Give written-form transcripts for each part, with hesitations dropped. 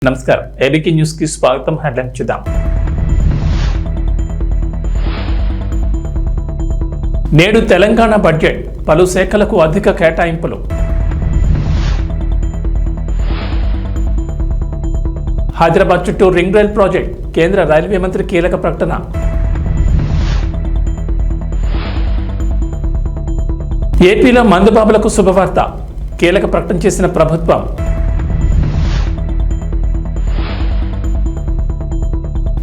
నమస్కారం ABK news కి స్వాగతం. హెడ్లైన్ చూద్దాం. నేడు తెలంగాణ బడ్జెట్ పలు శాఖలకు అధిక కేటాయింపులు. హైదరాబాద్ చుట్టూ రింగ్ రైల్ ప్రాజెక్ట్ కేంద్ర రైల్వే మంత్రి కీలక ప్రకటన. ఏపీలో మందుబాబులకు శుభవార్త కీలక ప్రకటన చేసిన ప్రభుత్వం.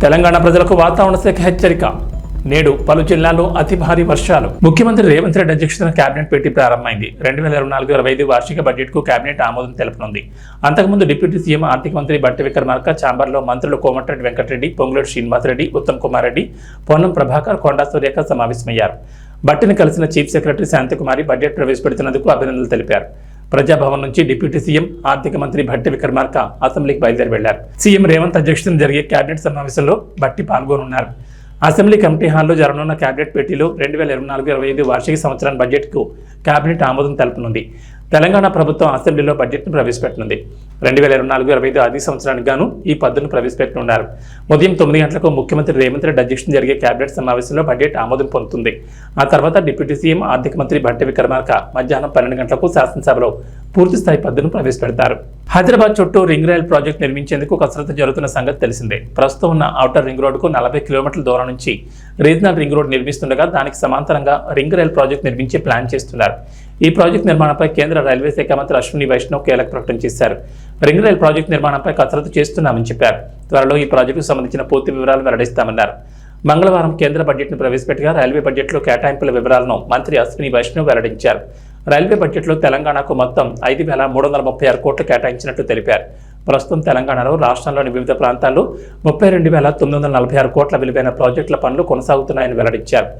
తెలంగాణ ప్రజలకు వాతావరణ శాఖ హెచ్చరిక. నేడు పలు జిల్లాల్లో అతి భారీ వర్షాలు. ముఖ్యమంత్రి రేవంత్ రెడ్డి అధ్యక్షతన కేబినెట్ భేటీ ప్రారంభమైంది. 2024-25 వార్షిక బడ్జెట్ కు కేబినెట్ ఆమోదం తెలుపనుంది. అంతకుముందు డిప్యూటీ సీఎం ఆర్థిక మంత్రి బట్టి విక్రమార్క, ఛాంబర్లో మంత్రులు కోమటిరెడ్డి వెంకటరెడ్డి, పొంగులేటి శ్రీనివాసరెడ్డి, ఉత్తమ్ కుమార్ రెడ్డి, పొన్నం ప్రభాకర్, కొండా సురేఖ సమావేశమయ్యారు. బట్టిని కలిసిన చీఫ్ సెక్రటరీ శాంతికుమారి బడ్జెట్ ప్రవేశపెడుతున్నందుకు అభినందనలు తెలిపారు. ప్రజాభవన్ నుంచి డిప్యూటీ సీఎం ఆర్థిక మంత్రి భట్టి విక్రమార్క అసెంబ్లీకి బయలుదేరి వెళ్లారు. సీఎం రేవంత్ అధ్యక్షతన జరిగే కేబినెట్ సమావేశంలో భట్టి పాల్గొనున్నారు. అసెంబ్లీ కమిటీ హాల్లో జరగనున్న కేబినెట్ భేటీలో 2024-25 వార్షిక సంవత్సరం బడ్జెట్ కు కేబినెట్ ఆమోదం తెలుపనుంది. తెలంగాణ ప్రభుత్వం అసెంబ్లీలో బడ్జెట్ను ప్రవేశపెట్టనుంది. 2024-25 ఆర్థిక సంవత్సరానికి గాను ఈ పద్దును ప్రవేశపెట్టనున్నారు. ఉదయం 9 గంటలకు ముఖ్యమంత్రి రేవంత్ రెడ్డి అధ్యక్షతన జరిగే కేబినెట్ సమావేశంలో బడ్జెట్ ఆమోదం పొందుతుంది. ఆ తర్వాత డిప్యూటీ సీఎం ఆర్థిక మంత్రి భట్టి విక్రమార్క మధ్యాహ్నం 12 గంటలకు శాసనసభలో పూర్తిస్థాయి పద్దును ప్రవేశపెడతారు. హైదరాబాద్ చుట్టూ రింగ్ రైల్ ప్రాజెక్టు నిర్మించేందుకు కసరత్తు జరుగుతున్న సంగతి తెలిసిందే. ప్రస్తుతం ఉన్న ఔటర్ రింగ్ రోడ్డుకు 40 కిలోమీటర్ల దూరం నుంచి రీజనల్ రింగ్ రోడ్ నిర్మిస్తుండగా దానికి సమాంతరంగా రింగ్ రైల్ ప్రాజెక్టు నిర్మించే ప్లాన్ చేస్తున్నారు. ఈ ప్రాజెక్టు నిర్మాణంపై కేంద్ర రైల్వే శాఖ మంత్రి అశ్విని వైష్ణవ్ కీలక ప్రకటన చేశారు. రింగ్ రైల్ ప్రాజెక్టు నిర్మాణంపై కసరత్తు చేస్తున్నామని చెప్పారు. త్వరలో ఈ ప్రాజెక్టుకు సంబంధించిన పూర్తి వివరాలు వెల్లడిస్తామన్నారు. మంగళవారం కేంద్ర బడ్జెట్ను ప్రవేశపెట్టగా రైల్వే బడ్జెట్లో కేటాయింపుల వివరాలను మంత్రి అశ్విని వైష్ణవ్ వెల్లడించారు. రైల్వే బడ్జెట్లో తెలంగాణకు మొత్తం 5,336 కోట్లు కేటాయించినట్లు తెలిపారు. ప్రస్తుతం తెలంగాణలో రాష్ట్రంలోని వివిధ ప్రాంతాల్లో 32,946 కోట్ల విలువైన ప్రాజెక్టుల పనులు కొనసాగుతున్నాయని వెల్లడించారు.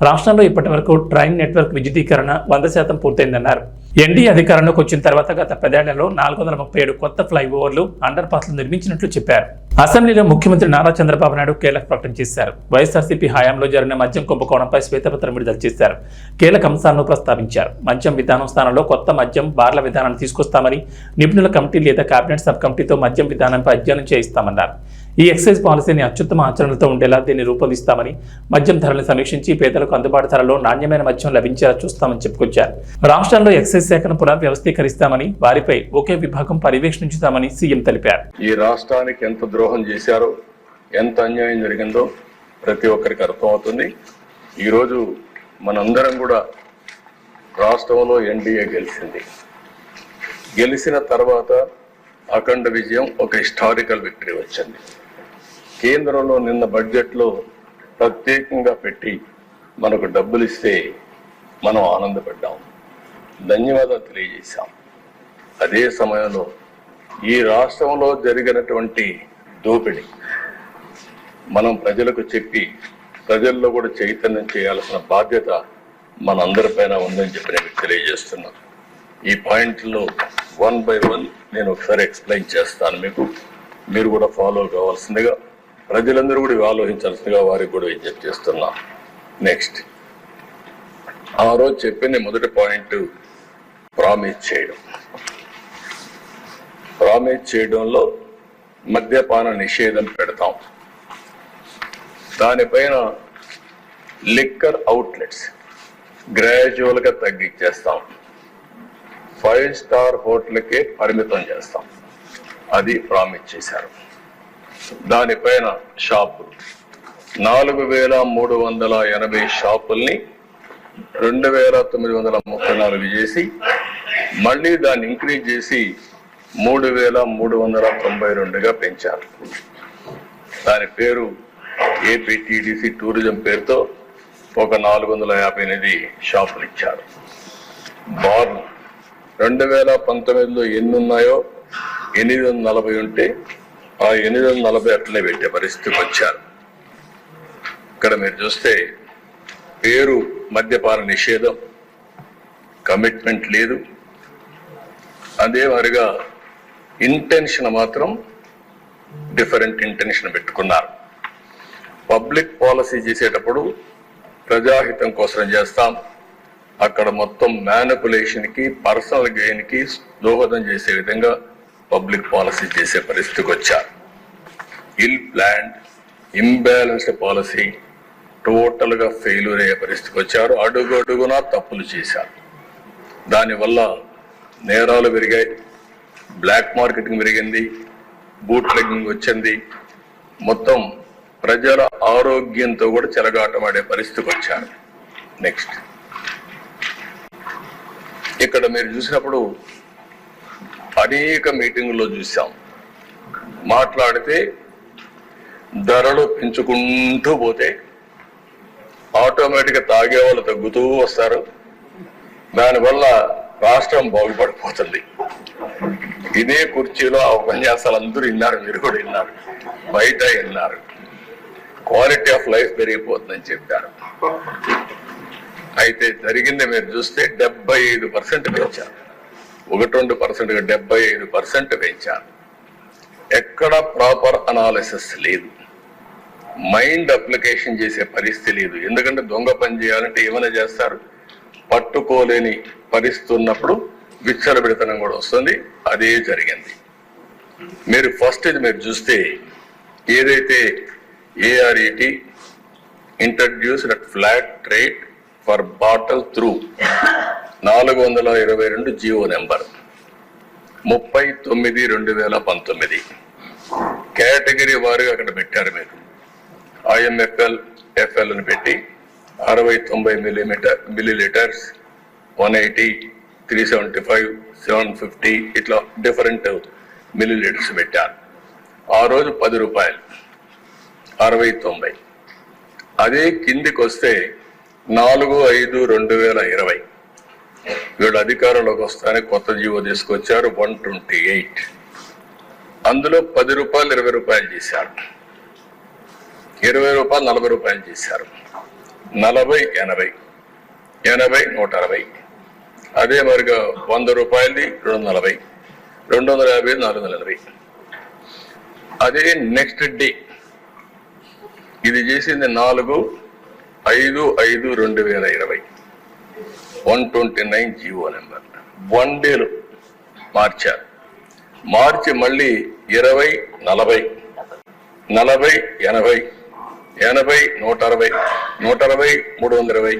రాష్ట్రంలో ఇప్పటి వరకు ట్రైన్ నెట్వర్క్ విద్యుదీకరణ 100% పూర్తయిందన్నారు. ఎన్డీఏ అధికారంలోకి వచ్చిన తర్వాత గత 10 ఏళ్లలో 437 కొత్త ఫ్లైఓవర్లు, అండర్ పాస్లు నిర్మించినట్లు చెప్పారు. అసెంబ్లీలో ముఖ్యమంత్రి నారా చంద్రబాబు నాయుడు కీలక ప్రకటన చేశారు. వైఎస్ఆర్సీపీ హయాంలో జరిగిన మద్యం కుంభకోణంపై శ్వేతపత్రం విడుదల చేశారు. కీలక అంశాలను ప్రస్తావించారు. మద్యం విధానం స్థానంలో కొత్త మద్యం బార్ల విధానాన్ని తీసుకొస్తామని, నిపుణుల కమిటీ లేదా కేబినెట్ సబ్ కమిటీతో మద్యం విధానంపై అధ్యయనం చేయిస్తామన్నారు. ఈ ఎక్సైజ్ పాలసీని అత్యుత్తమ ఆచరణలతో ఉండేలా దీన్ని రూపొందిస్తామని, మద్యం ధరలను సమీక్షించి పేదలకు అందుబాటు ధరలో నాణ్యమైన మద్యం లభించేలా చూస్తామని చెప్పుకొచ్చారు. రాష్ట్రంలో ఎక్సైజ్ శాఖను పునర్వ్యవస్థీకరిస్తామని, వారిపై ఒకే విభాగం పర్యవేక్షించుతామని సీఎం తెలిపారు. ఈ రాష్ట్రానికి ఎంత ద్రోహం చేశారో, ఎంత అన్యాయం జరిగిందో ప్రతి ఒక్కరికి అర్థమవుతుంది. ఈరోజు మనందరం కూడా రాష్ట్రంలో ఎన్డీఏ గెలిచిన తర్వాత అఖండ విజయం, ఒక హిస్టారికల్ విక్టరీ వచ్చింది. కేంద్రంలో నిన్న బడ్జెట్లో ప్రత్యేకంగా పెట్టి మనకు డబ్బులు ఇస్తే మనం ఆనందపడ్డాం, ధన్యవాదాలు తెలియజేశాం. అదే సమయంలో ఈ రాష్ట్రంలో జరిగినటువంటి దోపిడీ మనం ప్రజలకు చెప్పి ప్రజల్లో కూడా చైతన్యం చేయాల్సిన బాధ్యత మనందరిపైన ఉందని చెప్పి నేను తెలియజేస్తున్నాను. ఈ పాయింట్లో 1 by 1 నేను ఒకసారి ఎక్స్ప్లెయిన్ చేస్తాను. మీరు కూడా ఫాలో కావాల్సిందిగా, ప్రజలందరూ కూడా ఆలోచించాల్సిందిగా వారికి కూడా విజ్ఞప్తి చేస్తున్నాను. నెక్స్ట్, ఆ రోజు చెప్పిన మొదటి పాయింట్ ప్రామిస్ చేయడంలో మద్యపాన నిషేధం పెడతాం. దానిపైన లిక్కర్ అవుట్లెట్స్ గ్రాడ్యువల్గా తగ్గించేస్తాం. 5 స్టార్ హోటల్కే పరిమితం చేస్తాం. అది ప్రామిస్ చేశారు. దానిపైన షాపులు 4,380 షాపుల్ని 2,934 చేసి, మళ్ళీ దాన్ని ఇంక్రీజ్ చేసి 3,392గా పెంచారు. దాని పేరు ఏపీటీడీసీ టూరిజం పేరుతో ఒక 458 షాపులు ఇచ్చారు. బార్లు 2019లో ఎన్ని ఉన్నాయో 840 ఉంటే ఆ 840 అట్లనే పెట్టే పరిస్థితికి వచ్చారు. ఇక్కడ మీరు చూస్తే పేరు మద్యపాన నిషేధం, కమిట్మెంట్ లేదు. అదే మరిగా ఇంటెన్షన్ మాత్రం డిఫరెంట్ ఇంటెన్షన్ పెట్టుకున్నారు. పబ్లిక్ పాలసీ చేసేటప్పుడు ప్రజాహితం కోసం చేస్తాం, అక్కడ మొత్తం మ్యానిపులేషన్ కి, పర్సనల్ గెయిన్ కి దోహదం చేసే విధంగా పబ్లిక్ పాలసీ చేసే పరిస్థితికి వచ్చారు. ఇల్ ప్లాన్డ్ ఇంబ్యాలెన్స్డ్ పాలసీ టోటల్ గా ఫెయిల్యూర్ అయ్యే పరిస్థితికి వచ్చారు. అడుగు అడుగునా తప్పులు చేశారు. దానివల్ల నేరాలు పెరిగాయి, బ్లాక్ మార్కెటింగ్ పెరిగింది, బూట్ లెగ్గింగ్ వచ్చింది. మొత్తం ప్రజల ఆరోగ్యంతో కూడా చెలగాటమాడే పరిస్థితికి వచ్చారు. నెక్స్ట్, ఇక్కడ మీరు చూసినప్పుడు అనేక మీటింగుల్లో చూసాం, మాట్లాడితే ధరలు పెంచుకుంటూ పోతే ఆటోమేటిక్గా తాగే వాళ్ళు తగ్గుతూ వస్తారు. దానివల్ల రాష్ట్రం బాగుపడిపోతుంది. ఇదే కుర్చీలో ఆ ఉపన్యాసాలు అందరూ విన్నారు, మీరు కూడా విన్నారు, బయట విన్నారు. క్వాలిటీ ఆఫ్ లైఫ్ పెరిగిపోతుందని చెప్పారు. అయితే జరిగింది మీరు చూస్తే 75% పెంచారు. 1-2% 75% పెంచారు. ఎక్కడ ప్రాపర్ అనాలిసిస్ లేదు, మైండ్ అప్లికేషన్ చేసే పరిస్థితి లేదు. ఎందుకంటే దొంగ పని చేయాలంటే ఏమైనా చేస్తారు, పట్టుకోలేని పరిస్థితి ఉన్నప్పుడు విచ్చలబిడతనం కూడా వస్తుంది. అదే జరిగింది. మీరు ఫస్ట్ ఇది మీరు చూస్తే ఏదైతే ARET introduced at flat rate for bottle through 422 GO number 39/2019 category వారుగా అక్కడ పెట్టారు. మీరు IMFL, FL అని పెట్టి 60-90 మిల్లీలీటర్స్, 180, 375, 750 ఇట్లా డిఫరెంట్ మిల్లీలీటర్స్ పెట్టారు. ఆ రోజు 10 రూపాయలు, 60-90. అదే కిందికి వస్తే 4/5/2020 వీళ్ళు అధికారంలోకి వస్తానే కొత్త జీవో తీసుకొచ్చారు 128. అందులో 10 రూపాయలు 20 రూపాయలు చేశారు, 20 రూపాయలు 40 రూపాయలు చేశారు, 40, 80, 80, 160. అదే మరిగా 100 రూపాయలది 240, 250, 480. అదే నెక్స్ట్ డే ఇది చేసింది 4/5/2020 129 జీవో నెంబర్. 1 డేలో మార్చారు. మార్చి మళ్ళీ 20, 40, 40, 80, 80, 160, 160, 320,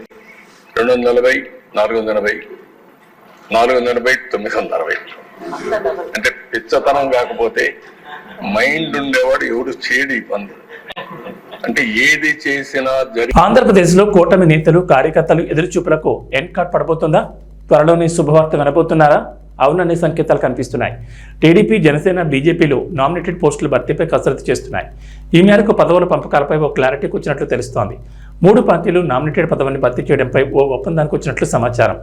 240, 480, 480, 960. అంటే పిచ్చతనం కాకపోతే మైండ్ ఉండేవాడు ఎవడు చేయడు ఈ పనులు. అంటే ఏది చేసినా ఆంధ్రప్రదేశ్ లో కూటమి నేతలు కార్యకర్తలు ఎదురుచూపులకు ఎండ్ కార్డ్ పడబోతుందా? త్వరలోనే శుభవార్త వినబోతున్నారా? అవుననే సంకేతాలు కనిపిస్తున్నాయి. టీడీపీ, జనసేన, బీజేపీలు నామినేటెడ్ పోస్టుల భర్తీపై కసరత్తు చేస్తున్నాయి. ఈ మేరకు పదవుల పంపకాలపై ఓ క్లారిటీకి వచ్చినట్లు తెలుస్తోంది. 3 పార్టీలు నామినేటెడ్ పదవిని భర్తీ చేయడంపై ఓ ఒప్పందానికి వచ్చినట్లు సమాచారం.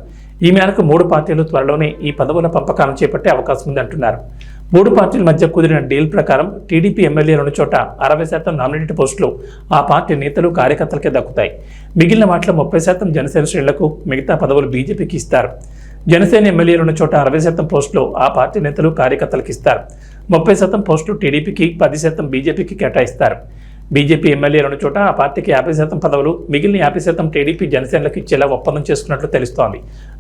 ఈ మేరకు 3 పార్టీలు త్వరలోనే ఈ పదవుల పంపకాలను చేపట్టే అవకాశం ఉంది అంటున్నారు. 3 పార్టీల మధ్య కుదిరిన డీల్ ప్రకారం టీడీపీ ఎమ్మెల్యేలు ఉన్న చోట 60% నామినేటెడ్ పోస్టులు ఆ పార్టీ నేతలు, కార్యకర్తలకే దక్కుతాయి. మిగిలిన వాటిలో 30% జనసేన శ్రేణులకు, మిగతా పదవులు బీజేపీకి ఇస్తారు. జనసేన ఎమ్మెల్యేలు ఉన్న చోట 60% పోస్టులు ఆ పార్టీ నేతలు, కార్యకర్తలకు ఇస్తారు. 30% పోస్టులు టీడీపీకి, 10% బీజేపీకి కేటాయిస్తారు. బీజేపీ ఎమ్మెల్యేలు ఉన్న చోట ఆ పార్టీకి 50% పదవులు, మిగిలిన 50% టీడీపీ, జనసేనలకు ఇచ్చేలా ఒప్పందం చేసుకున్నట్లు తెలుస్తోంది.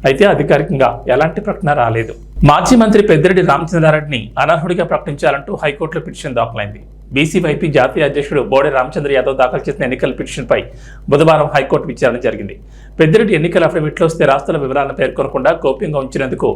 అయితే అధికారికంగా ఎలాంటి ప్రకటన రాలేదు. మాజీ మంత్రి పెద్దిరెడ్డి రామచంద్రారెడ్డిని అనర్హుడిగా ప్రకటించాలంటూ హైకోర్టులో పిటిషన్ దాఖలైంది. బీసీవైపీ జాతీయ అధ్యక్షుడు బోడే రామచంద్ర యాదవ్ దాఖలు చేసిన ఎన్నికల పిటిషన్పై బుధవారం హైకోర్టు విచారణ జరిగింది. పెద్దిరెడ్డి ఎన్నికల అఫిడవిట్లో స్థిరాస్తుల వివరాలను పేర్కొనకుండా గోప్యంగా ఉంచినందుకు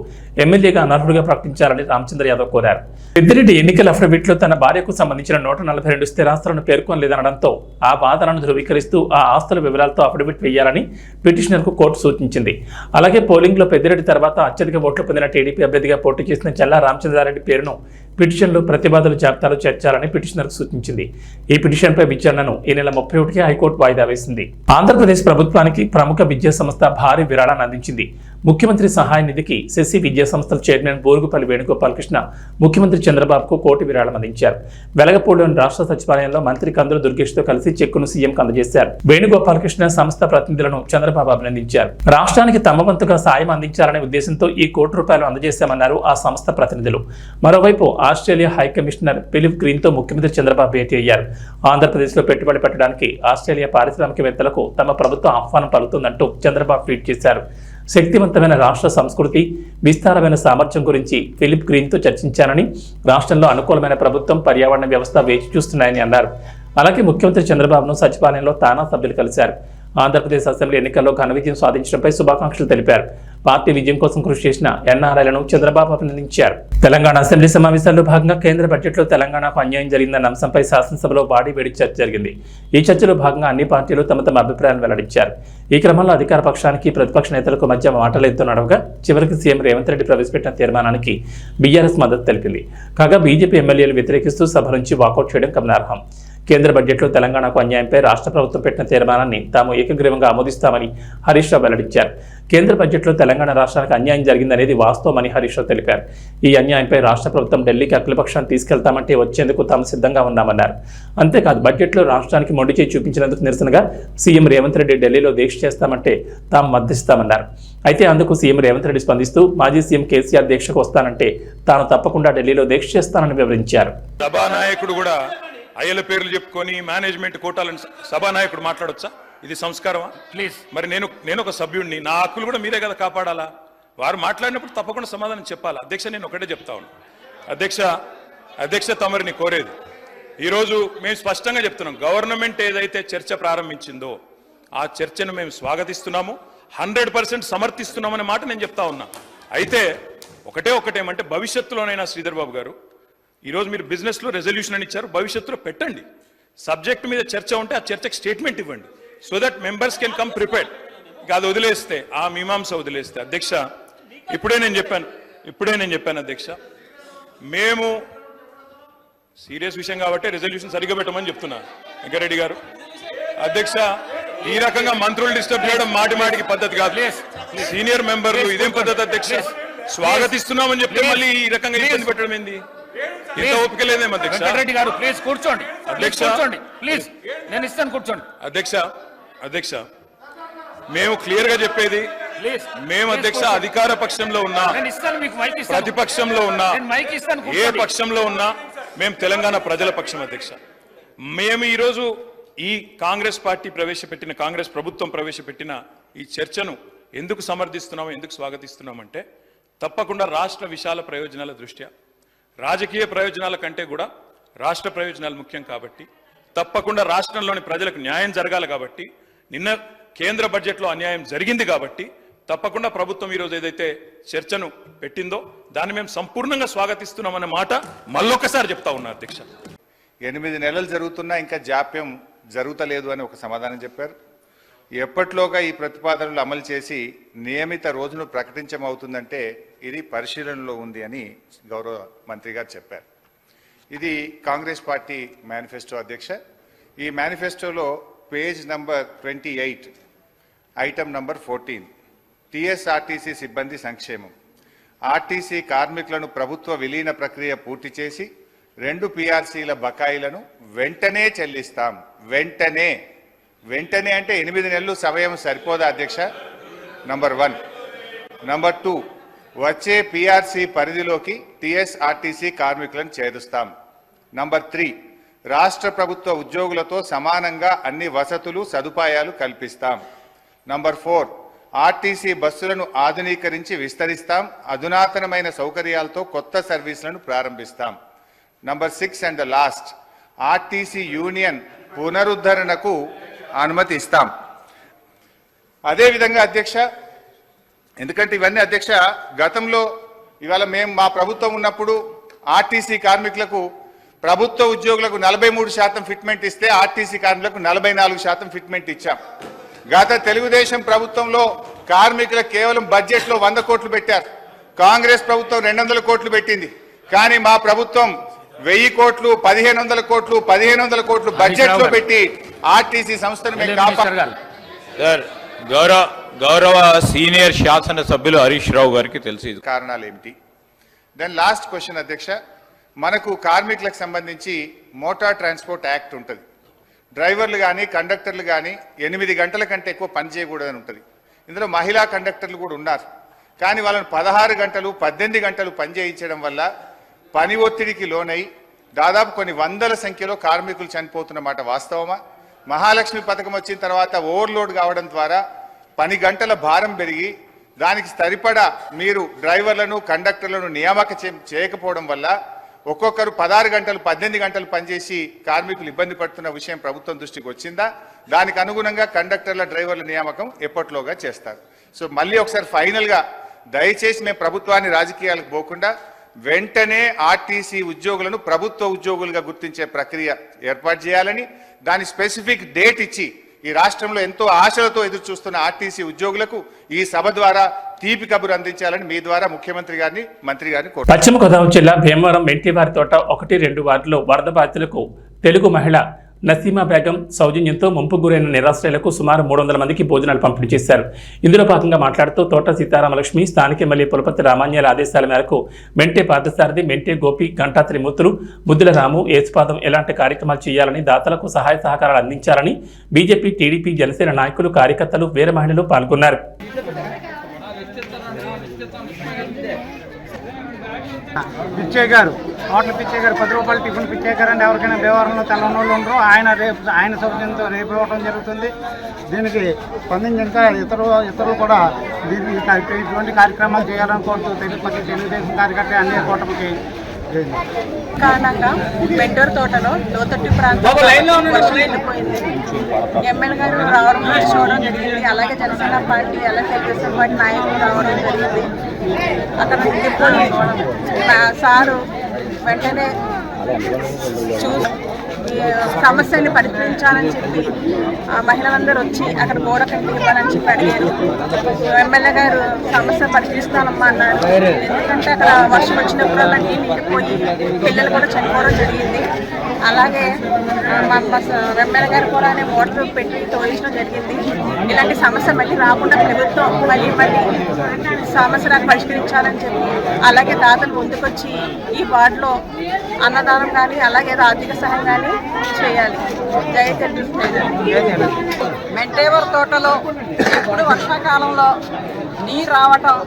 ఎమ్మెల్యేగా అనర్హుడిగా ప్రకటించాలని రామచంద్ర యాదవ్ కోరారు. పెద్దిరెడ్డి ఎన్నికల అఫిడవిట్లో తన భార్యకు సంబంధించిన 142 స్థిరాస్తులను పేర్కొనలేదనడంతో ఆ వాదనను ధృవీకరిస్తూ ఆ ఆస్తుల వివరాలతో అఫిడవిట్ వేయాలని పిటిషనర్కు కోర్టు సూచించింది. అలాగే పోలింగ్లో పెద్దిరెడ్డి తర్వాత అత్యధిక ఓట్లు పొందిన టీడీపీ అభ్యర్థిగా పోటీ చేసిన చల్లా రామచంద్రారెడ్డి పేరును పిటిషన్లో ప్రతివాదుల జాబితాలో చేర్చాలని పిటిషనర్కు సూచించింది. ఈ పిటిషన్పై విచారణను ఈ నెల 31కి హైకోర్టు వాయిదా వేసింది. ఆంధ్రప్రదేశ్ ప్రభుత్వానికి ప్రముఖ విద్యా సంస్థ భారీ విరాళాన్ని అందించింది. ముఖ్యమంత్రి సహాయ నిధికి శశి విద్యా సంస్థల చైర్మన్ బోరుగుపల్లి వేణుగోపాలకృష్ణ ముఖ్యమంత్రి చంద్రబాబుకు కోటి విరాళం అందించారు. వెలగపూడిలోని రాష్ట్ర సచివాలయంలో మంత్రి కందుల దుర్గేష్తో కలిసి చెక్కును సీఎంకు అందజేశారు. వేణుగోపాలకృష్ణ సంస్థ ప్రతినిధులను చంద్రబాబు అభినందించారు. రాష్ట్రానికి తమ వంతుగా సాయం అందించాలనే ఉద్దేశంతో ఈ ₹1 అందజేశామన్నారు ఆ సంస్థ ప్రతినిధులు. మరోవైపు ఆస్ట్రేలియా హై కమిషనర్ ఫిలిప్ గ్రీన్తో ముఖ్యమంత్రి చంద్రబాబు భేటీ అయ్యారు. ఆంధ్రప్రదేశ్లో పెట్టుబడి పెట్టడానికి ఆస్ట్రేలియా పారిశ్రామికవేత్తలకు తమ ప్రభుత్వం ఆహ్వానం పలుకుతుందంటూ చంద్రబాబు ట్వీట్ చేశారు. శక్తివంతమైన రాష్ట్ర సంస్కృతి, విస్తారమైన సామర్థ్యం గురించి ఫిలిప్ గ్రీన్తో చర్చించానని, రాష్ట్రంలో అనుకూలమైన ప్రభుత్వం, పర్యావరణ వ్యవస్థ వేచి చూస్తున్నాయని అన్నారు. అలాగే ముఖ్యమంత్రి చంద్రబాబును సచివాలయంలో తానా సభ్యులు కలిశారు. ఆంధ్రప్రదేశ్ అసెంబ్లీ ఎన్నికల్లో ఘన విజయం సాధించడంపై శుభాకాంక్షలు తెలిపారు. పార్టీ విజయం కోసం కృషి చేసిన ఎన్ఆర్ఐలను చంద్రబాబు అభినందించారు. తెలంగాణ అసెంబ్లీ సమావేశాల్లో భాగంగా కేంద్ర బడ్జెట్లో తెలంగాణకు అన్యాయం జరిగిందన్న అంశంపై శాసనసభలో వాడివేడి చర్చ జరిగింది. ఈ చర్చలో భాగంగా అన్ని పార్టీలు తమ తమ అభిప్రాయాలను వెల్లడించారు. ఈ క్రమంలో అధికార పక్షానికి, ప్రతిపక్ష నేతలకు మధ్య మాటలెత్తు నడవగా చివరికి సీఎం రేవంత్ రెడ్డి ప్రవేశపెట్టిన తీర్మానానికి బీఆర్ఎస్ మద్దతు తెలిపింది. కాగా బీజేపీ ఎమ్మెల్యేలు వ్యతిరేకిస్తూ సభ నుంచి వాకౌట్ చేయడం గమనార్హం. కేంద్ర బడ్జెట్లో తెలంగాణకు అన్యాయంపై రాష్ట్ర ప్రభుత్వం పెట్టిన తీర్మానాన్ని తాము ఏకగ్రీవంగా ఆమోదిస్తామని హరీష్ రావు వెల్లడించారు. కేంద్ర బడ్జెట్లో తెలంగాణ రాష్ట్రానికి అన్యాయం జరిగిందనేది వాస్తవమని హరీష్ రావు తెలిపారు. ఈ అన్యాయంపై రాష్ట్ర ప్రభుత్వం ఢిల్లీకి అఖిలపక్షాన్ని తీసుకెళ్తామంటే వచ్చేందుకు తాము సిద్ధంగా ఉన్నామన్నారు. అంతేకాదు బడ్జెట్లో రాష్ట్రానికి మొండి చేయి చూపించినందుకు నిరసనగా సీఎం రేవంత్ రెడ్డి ఢిల్లీలో దీక్ష చేస్తామంటే తాము మద్దతిస్తామన్నారు. అయితే అందుకు సీఎం రేవంత్ రెడ్డి స్పందిస్తూ మాజీ సీఎం కేసీఆర్ దీక్షకు వస్తానంటే తాను తప్పకుండా ఢిల్లీలో దీక్ష చేస్తానని వివరించారు. సభానాయకుడు కూడా అయ్యల పేర్లు చెప్పుకొని మేనేజ్మెంట్ కోటాలను సభానాయకుడు మాట్లాడొచ్చా? ఇది సంస్కారమా? ప్లీజ్. మరి నేను ఒక సభ్యుడిని, నా హక్కులు కూడా మీరే కదా కాపాడాలా? వారు మాట్లాడినప్పుడు తప్పకుండా సమాధానం చెప్పాలా? అధ్యక్ష, నేను ఒకటే చెప్తా ఉన్నాను. అధ్యక్ష తమరిని కోరేది, ఈరోజు మేము స్పష్టంగా చెప్తున్నాం, గవర్నమెంట్ ఏదైతే చర్చ ప్రారంభించిందో ఆ చర్చను మేము స్వాగతిస్తున్నాము, 100% సమర్థిస్తున్నామనే మాట నేను చెప్తా ఉన్నా. అయితే ఒకటేమంటే భవిష్యత్తులోనైనా శ్రీధర్ బాబు గారు, ఈరోజు మీరు బిజినెస్లో రెజల్యూషన్ అని ఇచ్చారు, భవిష్యత్తులో పెట్టండి. సబ్జెక్ట్ మీద చర్చ ఉంటే ఆ చర్చకు స్టేట్మెంట్ ఇవ్వండి, so that members can come prepared. అది వదిలేస్తే, ఆ మీమాంస వదిలేస్తే, అధ్యక్ష ఇప్పుడే నేను చెప్పాను అధ్యక్ష, మేము సీరియస్ విషయం కాబట్టి రెజల్యూషన్ సరిగ్గా పెట్టమని చెప్తున్నా వెంకరెడ్డి గారు. అధ్యక్ష, ఈ రకంగా మంత్రులు డిస్టర్బ్ చేయడం మాటికి పద్ధతి కాదు. సీనియర్ మెంబర్లు ఇదేం పద్ధతి అధ్యక్ష? స్వాగతిస్తున్నామని చెప్తే మళ్ళీ ఈ రకంగా ఇబ్బంది పెట్టడం ఏంది? ఇంత ఓపిక లేదేమో అధ్యక్ష. వెంకటరెడ్డి గారు ప్లీజ్ కూర్చోండి. అధ్యక్ష ప్లీజ్, నేను ఇస్తాను, కూర్చోండి. అధ్యక్ష మేము క్లియర్ గా చెప్పేది, మేము అధ్యక్ష అధికార పక్షంలో ఉన్నా, ప్రతిపక్షంలో ఉన్నా, ఏ పక్షంలో ఉన్నా మేము తెలంగాణ ప్రజల పక్షం అధ్యక్ష. మేము ఈరోజు ఈ కాంగ్రెస్ ప్రభుత్వం ప్రవేశపెట్టిన ఈ చర్చను ఎందుకు సమర్థిస్తున్నాము, ఎందుకు స్వాగతిస్తున్నామంటే, తప్పకుండా రాష్ట్ర విశాల ప్రయోజనాల దృష్ట్యా, రాజకీయ ప్రయోజనాల కంటే కూడా రాష్ట్ర ప్రయోజనాలు ముఖ్యం కాబట్టి, తప్పకుండా రాష్ట్రంలోని ప్రజలకు న్యాయం జరగాలి కాబట్టి, నిన్న కేంద్ర బడ్జెట్లో అన్యాయం జరిగింది కాబట్టి తప్పకుండా ప్రభుత్వం ఈరోజు ఏదైతే చర్చను పెట్టిందో దాన్ని మేము సంపూర్ణంగా స్వాగతిస్తున్నామన్న మాట మళ్ళొకసారి చెప్తా ఉన్నా అధ్యక్ష. 8 నెలలు జరుగుతున్నా ఇంకా జాప్యం జరుగుతలేదు అని ఒక సమాధానం చెప్పారు. ఎప్పట్లోగా ఈ ప్రతిపాదనలు అమలు చేసి నియమిత రోజును ప్రకటించమవుతుందంటే ఇది పరిశీలనలో ఉంది అని గౌరవ మంత్రి గారు చెప్పారు. ఇది కాంగ్రెస్ పార్టీ మేనిఫెస్టో అధ్యక్ష. ఈ మేనిఫెస్టోలో page number 28 item number 14 TSRTC సిబ్బంది సంక్షేమం. ఆర్టీసీ కార్మికులను ప్రభుత్వ విలీన ప్రక్రియ పూర్తి చేసి 2 PRCల బకాయిలను వెంటనే చెల్లిస్తాం. వెంటనే అంటే 8 నెలలు సమయం సరిపోదా అధ్యక్ష? నంబర్ 1. నంబర్ 2, వచ్చే PRC పరిధిలోకి టీఎస్ఆర్టీసీ కార్మికులను చేరుస్తాం. నంబర్ 3, రాష్ట్ర ప్రభుత్వ ఉద్యోగులతో సమానంగా అన్ని వసతులు సదుపాయాలు కల్పిస్తాం. నంబర్ 4, ఆర్టీసీ బస్సులను ఆధునీకరించి విస్తరిస్తాం. అధునాతనమైన సౌకర్యాలతో కొత్త సర్వీసులను ప్రారంభిస్తాం. Number 6 and the last, RTC union పునరుద్ధరణకు అనుమతి ఇస్తాం. అదేవిధంగా అధ్యక్ష, ఎందుకంటే ఇవన్నీ అధ్యక్ష గతంలో ఇవాళ మా ప్రభుత్వం ఉన్నప్పుడు ఆర్టీసీ కార్మికులకు, ప్రభుత్వ ఉద్యోగులకు 43% ఫిట్మెంట్ ఇస్తే ఆర్టీసీ కార్మికులకు 44% ఫిట్మెంట్ ఇచ్చాం. గత తెలుగుదేశం ప్రభుత్వంలో కార్మికులకు కేవలం బడ్జెట్లో 100 కోట్లు పెట్టారు. కాంగ్రెస్ ప్రభుత్వం 200 కోట్లు పెట్టింది. కానీ మా ప్రభుత్వం 1000 కోట్లు, 1500 కోట్లు, 1500 కోట్లు బడ్జెట్ లో పెట్టి ఆర్టీసీ సంస్థను మేము కాపాడాలి. గౌరవ సీనియర్ శాసన సభ్యులు హరీష్ రావు గారికి తెలిసి కారణాలు ఏమిటి? దెన్ లాస్ట్ క్వశ్చన్ అధ్యక్ష, మనకు కార్మికులకు సంబంధించి మోటార్ ట్రాన్స్పోర్ట్ యాక్ట్ ఉంటుంది. డ్రైవర్లు కానీ కండక్టర్లు కానీ 8 గంటల కంటే ఎక్కువ పని చేయకూడదని ఉంటుంది. ఇందులో మహిళా కండక్టర్లు కూడా ఉన్నారు. కానీ వాళ్ళని 16 గంటలు 18 గంటలు పని చేయించడం వల్ల పని ఒత్తిడికి లోనై దాదాపు కొన్ని వందల సంఖ్యలో కార్మికులు చనిపోతున్నమాట వాస్తవమా? మహాలక్ష్మి పథకం వచ్చిన తర్వాత ఓవర్లోడ్ కావడం ద్వారా పని గంటల భారం పెరిగి దానికి సరిపడా మీరు డ్రైవర్లను కండక్టర్లను నియామక చేయకపోవడం వల్ల ఒక్కొక్కరు 16 గంటలు 18 గంటలు పనిచేసి కార్మికులు ఇబ్బంది పడుతున్న విషయం ప్రభుత్వం దృష్టికి వచ్చిందా? దానికి అనుగుణంగా కండక్టర్ల డ్రైవర్ల నియామకం ఎప్పట్లోగా చేస్తారు. సో మళ్ళీ ఒకసారి ఫైనల్గా దయచేసి మేము ప్రభుత్వాన్ని రాజకీయాలకు పోకుండా వెంటనే ఆర్టీసీ ఉద్యోగులను ప్రభుత్వ ఉద్యోగులుగా గుర్తించే ప్రక్రియ ఏర్పాటు చేయాలని, దాని స్పెసిఫిక్ డేట్ ఇచ్చి ఈ రాష్ట్రంలో ఎంతో ఆశలతో ఎదురు చూస్తున్న ఆర్టీసీ ఉద్యోగులకు ఈ సభ ద్వారా తీపి కబురు అందించాలని మీ ద్వారా ముఖ్యమంత్రి గారిని, మంత్రి గారిని కోరుతున్నాను. పశ్చిమ గోదావరి జిల్లా భీమవరం మెంటివారి తోట 1-2 వార్డులో వరద బాధితులకు తెలుగు మహిళ నసీమా బేగం సౌజన్యంతో ముంపు గురైన నిరాశ్రయులకు సుమారు 300 మందికి భోజనాలు పంపిణీ చేశారు. ఇందులో భాగంగా మాట్లాడుతూ తోట సీతారామలక్ష్మి స్థానిక ఎమ్మెల్యే పులపతి రామాన్యాల ఆదేశాల మేరకు మెంటే పార్థసారథి, మెంటే గోపి, గంటా త్రిమూర్తులు, ముద్దుల రాము, ఏసుపాదం ఇలాంటి కార్యక్రమాలు చేయాలని, దాతలకు సహాయ సహకారాలు అందించాలని బీజేపీ, టీడీపీ, జనసేన నాయకులు, కార్యకర్తలు, వీర మహిళలు పాల్గొన్నారు. పిచ్చయ్య గారు హోటల్ పిచ్చయ్య గారు 10 రూపాయలు టిఫిన్ పిచ్చయ్య గారు అంటే ఎవరికైనా భీమవరంలో తెల్లనోళ్ళు ఉండరు. ఆయన సౌజన్యంతో రేపు ఇవ్వడం జరుగుతుంది. దీనికి స్పందించి ఇంకా ఇతరులు కూడా దీనికి ఇటువంటి కార్యక్రమాలు చేయాలని కోరుతూ తెలుగుదేశం కార్యకర్త అన్ని కూటమికి కారణంగా మెంటూరు తోటలో లోతట్టు ప్రాంతంలో వర్షం వెళ్ళిపోయింది. ఎమ్మెల్యే గారు రావడం చూడడం జరిగింది. అలాగే జనసేన పార్టీ, అలాగే తెలుగుదేశం పార్టీ నాయకులు రావడం జరిగింది. అక్కడ ఉండిపోయి సారు వెంటనే చూసి సమస్యని పరిష్కరించాలని చెప్పి మహిళలందరూ వచ్చి అక్కడ గోడ కట్టి ఇవ్వాలని చెప్పి అడిగారు. ఎమ్మెల్యే గారు సమస్య పరిష్కరిస్తానమ్మా అన్నారు. ఎందుకంటే అక్కడ వర్షం వచ్చినప్పుడల్లా నీళ్ళు నిండిపోయి పిల్లలు కూడా చనిపోవడం జరిగింది. అలాగే మా ఎమ్మెల్యే గారు కూడా మోటార్ పెట్టి తోయించడం జరిగింది. ఇలాంటి సమస్య మళ్ళీ రాకుండా ప్రభుత్వం మళ్ళీ సమస్య నాకు పరిష్కరించాలని చెప్పి అలాగే దాతలు ముందుకొచ్చి ఈ వార్డులో అన్నదానం కానీ అలాగే ఆర్థిక సహాయం కానీ చేయాలి. జై తెలుగు. మెంటేవర్ తోటలో ఇప్పుడు వర్షాకాలంలో నీరు రావటం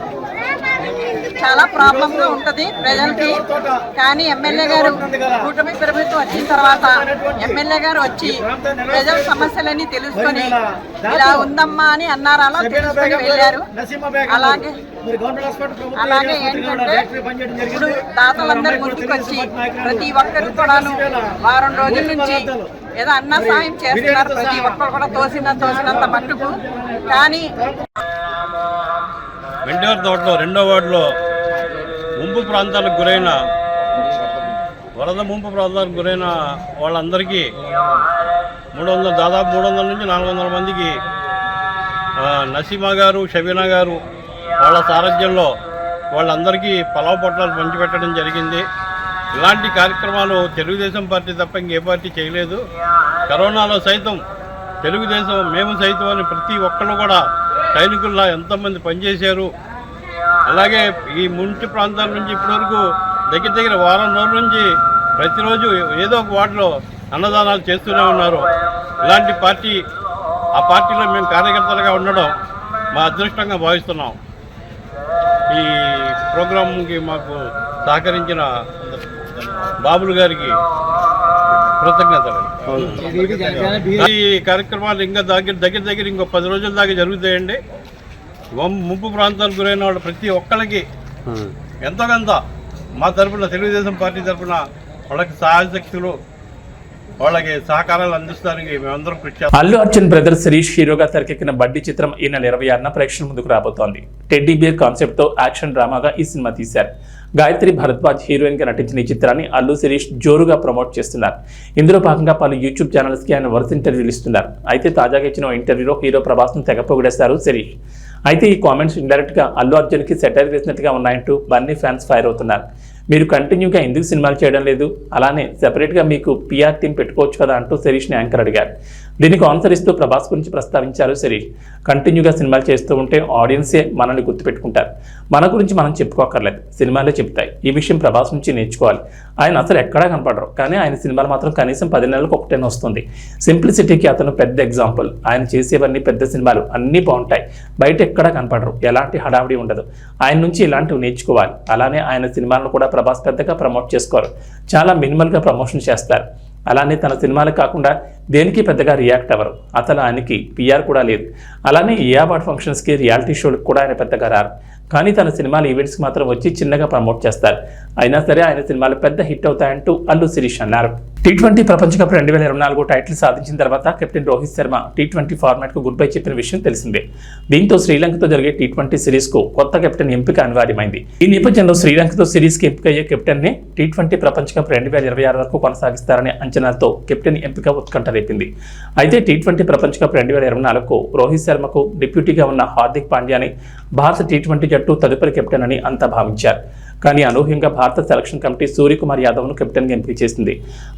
చాలా ప్రాబ్లంగా ఉంటుంది ప్రజలకి. కానీ ఎమ్మెల్యే గారు కూటమి ప్రభుత్వం వచ్చిన తర్వాత ఎమ్మెల్యే గారు వచ్చి ప్రజల సమస్యలన్నీ తెలుసుకొని ఇలా ఉందమ్మా అని అన్నారు. అలా తెలుసుకొని వెళ్ళారు. అలాగే ఏంటంటే ఇప్పుడు దాతలందరూ ముందుకొచ్చి ప్రతి ఒక్కరికి కూడాను వారం రోజుల నుంచి ఏదో అన్న సాయం చేస్తున్నారు. ప్రతి ఒక్కరు కూడా తోసినంత మట్టుకు. కానీ మెంటూరు తోటలో 2వ వార్డులో ముంపు ప్రాంతాలకు గురైన వరద ముంపు ప్రాంతాలకు గురైన వాళ్ళందరికీ దాదాపు 300 నుంచి 400 మందికి నసీమా గారు, షబీనా గారు వాళ్ళ సారథ్యంలో వాళ్ళందరికీ పలావ్ పొట్లాలు పంచిపెట్టడం జరిగింది. ఇలాంటి కార్యక్రమాలు తెలుగుదేశం పార్టీ తప్ప ఇంకే పార్టీ చేయలేదు. కరోనాలో సైతం తెలుగుదేశం మేము సైతం అని ప్రతి ఒక్కరు కూడా సైనికుల్లా ఎంతోమంది పనిచేశారు. అలాగే ఈ ముంపు ప్రాంతాల నుంచి ఇప్పటివరకు దగ్గర వారం రోజుల నుంచి ప్రతిరోజు ఏదో ఒక వార్డులో అన్నదానాలు చేస్తూనే ఉన్నారు. ఇలాంటి పార్టీ, ఆ పార్టీలో మేము కార్యకర్తలుగా ఉండడం మా అదృష్టంగా భావిస్తున్నాం. ఈ ప్రోగ్రాంకి మాకు సహకరించిన బాబులు గారికి కృతజ్ఞతలు. ఈ కార్యక్రమాలు ఇంకా దగ్గర ఇంకో 10 రోజుల దాకా జరుగుతాయండి. ముంపు ప్రాంతాలకు గురైన వాళ్ళు ప్రతి ఒక్కరికి ఎంతో కొంత మా తరఫున, తెలుగుదేశం పార్టీ తరఫున వాళ్ళకి సహాయశక్తులు, వాళ్ళకి సహకారాలు అందిస్తానికి మేమందరం కృషి చేస్తాం. అల్లు అర్జున్ బ్రదర్ శిరీష్ హీరోగా తెరకెక్కిన బడ్డీ చిత్రం ఈ నెల 26న ప్రేక్షకుల ముందుకు రాబోతోంది. టెడ్డీ బియర్ కాన్సెప్ట్ తో యాక్షన్ డ్రామాగా ఈ సినిమా తీశారు. గాయత్రి భరద్వాజ్ హీరోయిన్ గా నటించిన ఈ చిత్రాన్ని అల్లు శిరీష్ జోరుగా ప్రమోట్ చేస్తున్నారు. ఇందులో భాగంగా పలు యూట్యూబ్ ఛానల్స్ కి ఆయన వరుస ఇంటర్వ్యూలు ఇస్తున్నారు. అయితే తాజాగా ఇచ్చిన ఇంటర్వ్యూలో హీరో ప్రభాస్ ను తెగ పొగిడేశారు శిరీష్. అయితే ఈ కామెంట్స్ ఇండైరెక్ట్ గా అల్లు అర్జున్ కి సెటైర్ వేసినట్టుగా ఉన్నాయంటూ బన్నీ ఫ్యాన్స్ ఫైర్ అవుతున్నారు. మీరు కంటిన్యూగా ఎందుకు సినిమాలు చేయడం లేదు, అలానే సెపరేట్గా మీకు పిఆర్ టీం పెట్టుకోవచ్చు కదా అంటూ శిరీష్ని యాంకర్ అడిగారు. దీనికి ఆన్సర్ ఇస్తూ ప్రభాస్ గురించి ప్రస్తావించారు శిరీష్. కంటిన్యూగా సినిమాలు చేస్తూ ఉంటే ఆడియన్సే మనల్ని గుర్తుపెట్టుకుంటారు, మన గురించి మనం చెప్పుకోకర్లేదు, సినిమాలే చెప్తాయి. ఈ విషయం ప్రభాస్ నుంచి నేర్చుకోవాలి. ఆయన అసలు ఎక్కడా కనపడరు, కానీ ఆయన సినిమాలు మాత్రం కనీసం 10 నెలలకు ఒకటైనా వస్తుంది. సింప్లిసిటీకి అతను పెద్ద ఎగ్జాంపుల్. ఆయన చేసేవన్నీ పెద్ద సినిమాలు అన్నీ బాగుంటాయి, బయట ఎక్కడా కనపడరు, ఎలాంటి హడావిడి ఉండదు. ఆయన నుంచి ఇలాంటివి నేర్చుకోవాలి. అలానే ఆయన సినిమాలను కూడా ప్రభాస్ పెద్దగా ప్రమోట్ చేసుకోరు, చాలా మినిమల్గా ప్రమోషన్ చేస్తారు. అలానే తన సినిమాలు కాకుండా దేనికి పెద్దగా రియాక్ట్ అవ్వరు. అసలు ఆయనకి పిఆర్ కూడా లేదు. అలానే ఏ అవార్డ్ ఫంక్షన్స్కి, రియాలిటీ షోలకు కూడా ఆయన పెద్దగా రారు. కానీ తన సినిమాల ఈవెంట్స్కి మాత్రం వచ్చి చిన్నగా ప్రమోట్ చేస్తారు. అయినా సరే ఆయన సినిమాలు పెద్ద హిట్ అవుతాయంటూ అల్లు శిరీష్ అన్నారు. T20 ప్రపంచ కప్ 2024 టైటిల్ సాధించిన తర్వాత కెప్టెన్ రోహిత్ శర్మ T20 ఫార్మాట్కు గుడ్ బై చెప్పిన విషయం తెలిసిందే. దీంతో శ్రీలంకతో జరిగే T20 సిరీస్కు కొత్త కెప్టెన్ ఎంపిక అనివార్యమైంది. ఈ నేపథ్యంలో శ్రీలంకతో సిరీస్కి ఎంపికయ్యే కెప్టెన్ని T20 ప్రపంచ కప్ 2026 వరకు కొనసాగిస్తారనే అంచనాలతో కెప్టెన్ ఎంపిక ఉత్కంఠ రేపింది. అయితే T20 ప్రపంచ కప్ 2024కు రోహిత్ శర్మకు డిప్యూటీగా ఉన్న హార్దిక్ పాండ్యాని భారత T20 జట్టు తదుపరి కెప్టెన్ అని అంతా భావించారు. కానీ అనూహ్యంగా భారత సెలక్షన్ కమిటీ సూర్యకుమార్ యాదవ్ను కెప్టెన్గా ఎంపిక చేసింది.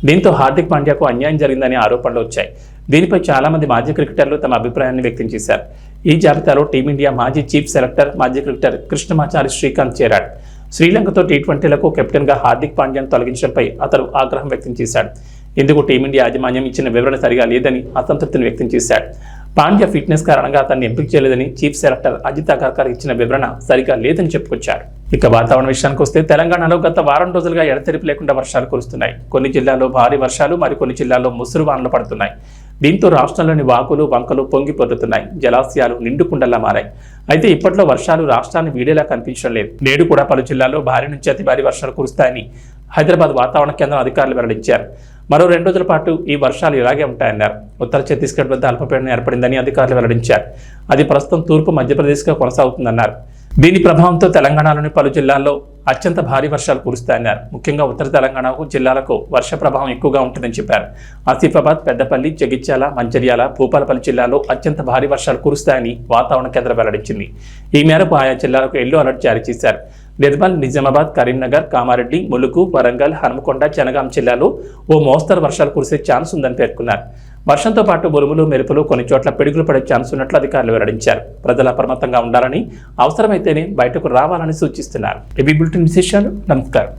దీంతో హార్దిక్ పాండ్యాకు అన్యాయం జరిగిందనే ఆరోపణలు వచ్చాయి. దీనిపై చాలా మంది మాజీ క్రికెటర్లు తమ అభిప్రాయాన్ని వ్యక్తం చేశారు. ఈ జాబితాలో టీమిండియా మాజీ చీఫ్ సెలెక్టర్, మాజీ క్రికెటర్ కృష్ణమాచారి శ్రీకాంత్ చేరాడు. శ్రీలంకతో T20లకు కెప్టెన్గా హార్దిక్ పాండ్యాను తొలగించడంపై అతను ఆగ్రహం వ్యక్తం చేశాడు. ఇందుకు టీమిండియా యాజమాన్యం ఇచ్చిన వివరణ సరిగా లేదని అసంతృప్తిని వ్యక్తం చేశాడు. పాండ్యా ఫిట్నెస్ కారణంగా అతన్ని ఎంపిక చేయలేదని చీఫ్ సెలెక్టర్ అజిత్ అగర్కర్ ఇచ్చిన వివరణ సరిగా లేదని చెప్పుకొచ్చారు. ఇక వాతావరణ విషయానికి వస్తే తెలంగాణలో గత వారం రోజులుగా ఎడతెరిపి లేకుండా వర్షాలు కురుస్తున్నాయి. కొన్ని జిల్లాల్లో భారీ వర్షాలు, మరికొన్ని జిల్లాల్లో ముసురు వానలు పడుతున్నాయి. దీంతో రాష్ట్రంలోని వాగులు, వంకలు పొంగి పొర్లుతున్నాయి. జలాశయాలు నిండుకుండలా మారాయి. అయితే ఇప్పట్లో వర్షాలు రాష్ట్రాన్ని వీడేలా కనిపించడం లేదు. నేడు కూడా పలు జిల్లాల్లో భారీ నుంచి అతి భారీ వర్షాలు కురుస్తాయని హైదరాబాద్ వాతావరణ కేంద్రం అధికారులు వెల్లడించారు. మరో 2 రోజుల పాటు ఈ వర్షాలు ఇలాగే ఉంటాయన్నారు. ఉత్తర ఛత్తీస్గఢ్ వద్ద అల్పపీడనం ఏర్పడిందని అధికారులు వెల్లడించారు. అది ప్రస్తుతం తూర్పు మధ్యప్రదేశ్గా కొనసాగుతుందన్నారు. దీని ప్రభావంతో తెలంగాణలోని పలు జిల్లాల్లో అత్యంత భారీ వర్షాలు కురుస్తాయన్నారు. ముఖ్యంగా ఉత్తర తెలంగాణకు జిల్లాలకు వర్ష ప్రభావం ఎక్కువగా ఉంటుందని చెప్పారు. ఆసిఫాబాద్, పెద్దపల్లి, జగిత్యాల, మంచిర్యాల, భూపాలపల్లి జిల్లాలో అత్యంత భారీ వర్షాలు కురుస్తాయని వాతావరణ కేంద్రం వెల్లడించింది. ఈ మేరకు ఆయా జిల్లాలకు ఎల్లో అలర్ట్ జారీ చేశారు. నిర్మల్, నిజామాబాద్, కరీంనగర్, కామారెడ్డి, ములుగు, వరంగల్, హనుమకొండ, జనగాం జిల్లాలో ఓ మోస్తరు వర్షాలు కురిసే ఛాన్స్ ఉందని పేర్కొన్నారు. వర్షంతో పాటు ఉరుములు, మెరుపులు, కొన్ని చోట్ల పిడుగులు పడే ఛాన్స్ ఉన్నట్లు అధికారులు వెల్లడించారు. ప్రజలు అప్రమత్తంగా ఉండాలని, అవసరమైతేనే బయటకు రావాలని సూచిస్తున్నారు. టీవీ బులెటిన్ విశేషాలు. నమస్కారం.